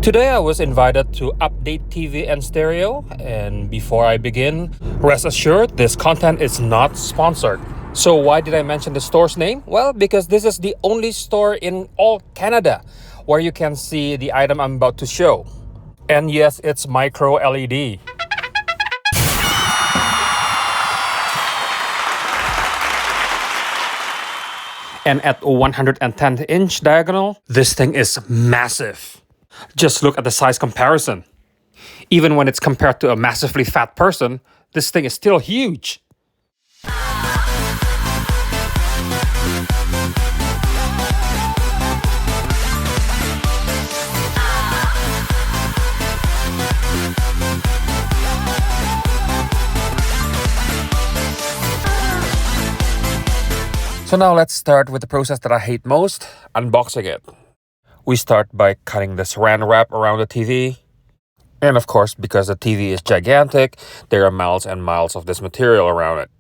Today I was invited to update TV and stereo, and before I begin, rest assured this content is not sponsored. So why did I mention the store's name? Well, because this is the only store in all Canada where you can see the item I'm about to show. And yes, it's micro LED. And at 110-inch diagonal, this thing is massive. Just look at the size comparison. Even when it's compared to a massively fat person, this thing is still huge. So now let's start with the process that I hate most, unboxing it. We start by cutting the saran wrap around the TV. And of course, because the TV is gigantic, there are miles and miles of this material around it.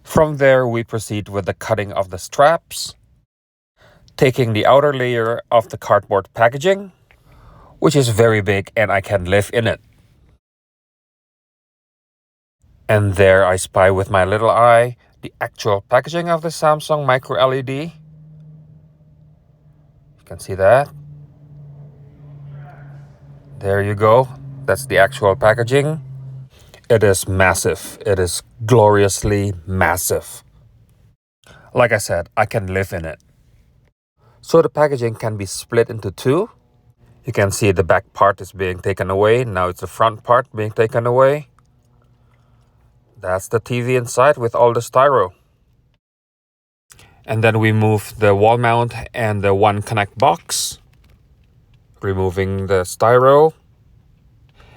From there, we proceed with the cutting of the straps, taking the outer layer of the cardboard packaging, which is very big and I can live in it. And there I spy with my little eye the actual packaging of the Samsung micro LED. You can see that. There you go. That's the actual packaging. It is massive. It is gloriously massive. Like I said, I can live in it. So the packaging can be split into two. You can see the back part is being taken away. Now it's the front part being taken away. That's the TV inside with all the styro. And then we move the wall mount and the one connect box, removing the styro.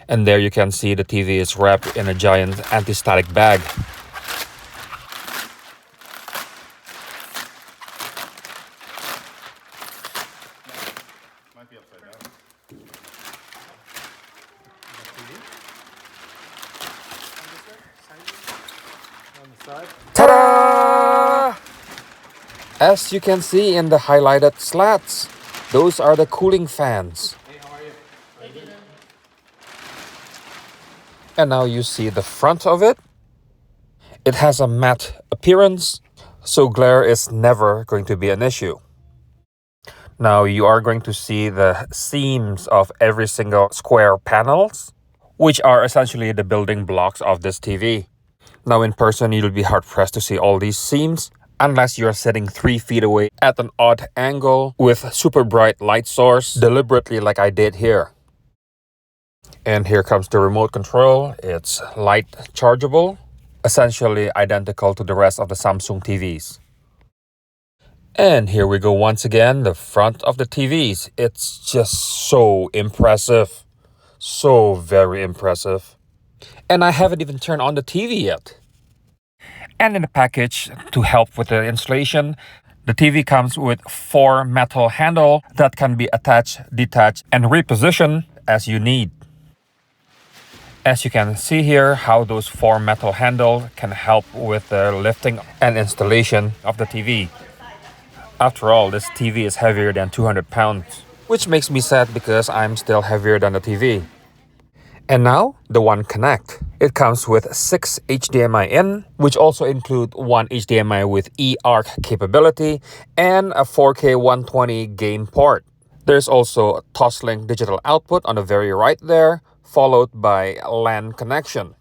And there you can see the TV is wrapped in a giant anti-static bag. Might be upside down. Ta-da! As you can see in the highlighted slats, those are the cooling fans. Hey, how are you? And now you see the front of it. It has a matte appearance, so glare is never going to be an issue. Now you are going to see the seams of every single square panels, which are essentially the building blocks of this TV. Now in person, you'll be hard-pressed to see all these seams, unless you're sitting 3 feet away at an odd angle with super bright light source, deliberately like I did here. And here comes the remote control. It's light chargeable, essentially identical to the rest of the Samsung TVs. And here we go once again, the front of the TVs. It's just so impressive. So very impressive. And I haven't even turned on the TV yet. And in the package, to help with the installation, the TV comes with 4 metal handles that can be attached, detached, and repositioned as you need. As you can see here, how those 4 metal handles can help with the lifting and installation of the TV. After all, this TV is heavier than 200 pounds, which makes me sad because I'm still heavier than the TV. And now, the One Connect. It comes with 6 HDMI in, which also include 1 HDMI with eARC capability and a 4K 120 game port. There's also a Toslink digital output on the very right there, followed by LAN connection.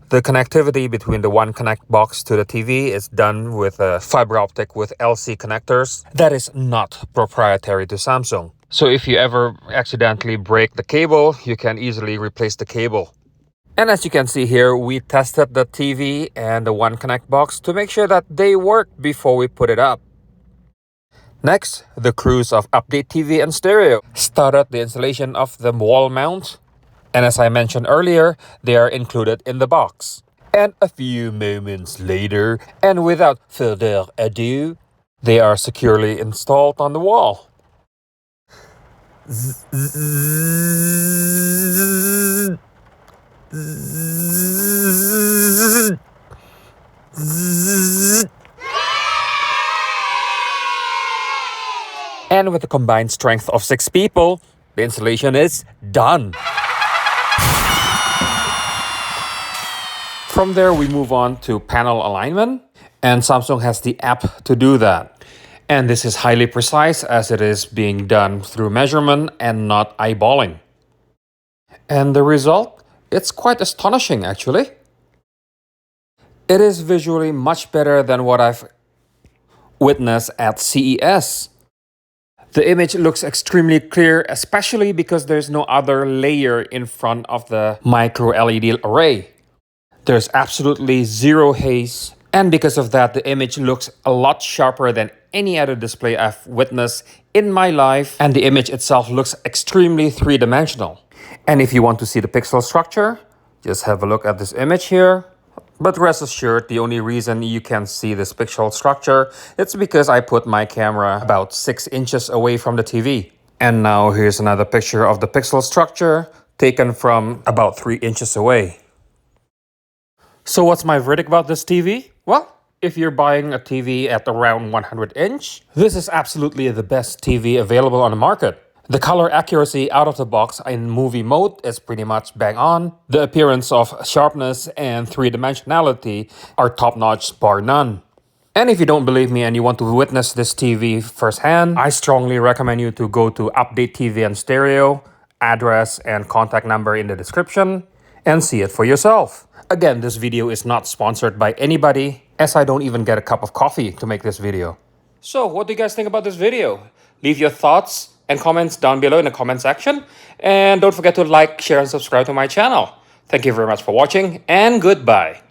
The connectivity between the One Connect box to the TV is done with a fiber optic with LC connectors that is not proprietary to Samsung. So if you ever accidentally break the cable, you can easily replace the cable. And as you can see here, we tested the TV and the One Connect box to make sure that they work before we put it up. Next, the crews of Update TV and Stereo started the installation of the wall mount. And as I mentioned earlier, they are included in the box. And a few moments later, and without further ado, they are securely installed on the wall. And with a combined strength of 6 people, the installation is done. From there, we move on to panel alignment, and Samsung has the app to do that. And this is highly precise as it is being done through measurement and not eyeballing. And the result? It's quite astonishing actually. It is visually much better than what I've witnessed at CES. The image looks extremely clear, especially because there's no other layer in front of the microLED array. There's absolutely zero haze, and because of that, the image looks a lot sharper than any other display I've witnessed in my life, and the image itself looks extremely three-dimensional. And if you want to see the pixel structure, just have a look at this image here. But rest assured, the only reason you can see this pixel structure, it's because I put my camera about 6 inches away from the TV. And now here's another picture of the pixel structure taken from about 3 inches away. So what's my verdict about this TV? Well, if you're buying a TV at around 100 inch, this is absolutely the best TV available on the market. The color accuracy out of the box in movie mode is pretty much bang on. The appearance of sharpness and three-dimensionality are top-notch bar none. And if you don't believe me and you want to witness this TV firsthand, I strongly recommend you to go to Update TV and Stereo, address and contact number in the description, and see it for yourself. Again, this video is not sponsored by anybody, as I don't even get a cup of coffee to make this video. So, what do you guys think about this video? Leave your thoughts and comments down below in the comment section. And don't forget to like, share, and subscribe to my channel. Thank you very much for watching, and goodbye.